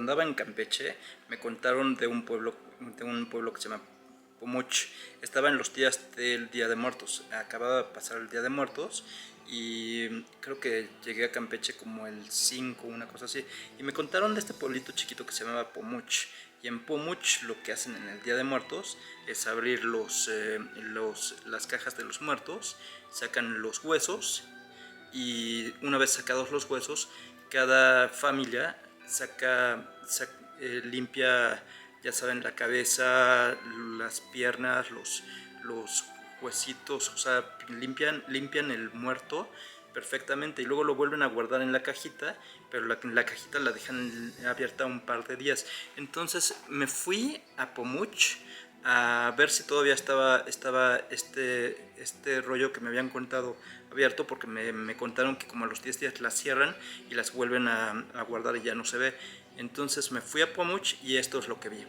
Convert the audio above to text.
andaba en Campeche me contaron de un pueblo que se llama Pomuch. Estaba en los días del Día de Muertos, acababa de pasar el Día de Muertos y creo que llegué a Campeche como el 5, una cosa así, y me contaron de este pueblito chiquito que se llamaba Pomuch. Y en Pomuch lo que hacen en el Día de Muertos es abrir las cajas de los muertos, sacan los huesos y una vez sacados los huesos, cada familia limpia, ya saben, la cabeza, las piernas, los huesitos, o sea, limpian el muerto perfectamente y luego lo vuelven a guardar en la cajita, pero la cajita la dejan abierta un par de días. Entonces me fui a Pomuch a ver si todavía estaba este rollo que me habían contado abierto, porque me contaron que como a los 10 días las cierran y las vuelven a guardar y ya no se ve. Entonces me fui a Pomuch y esto es lo que vi.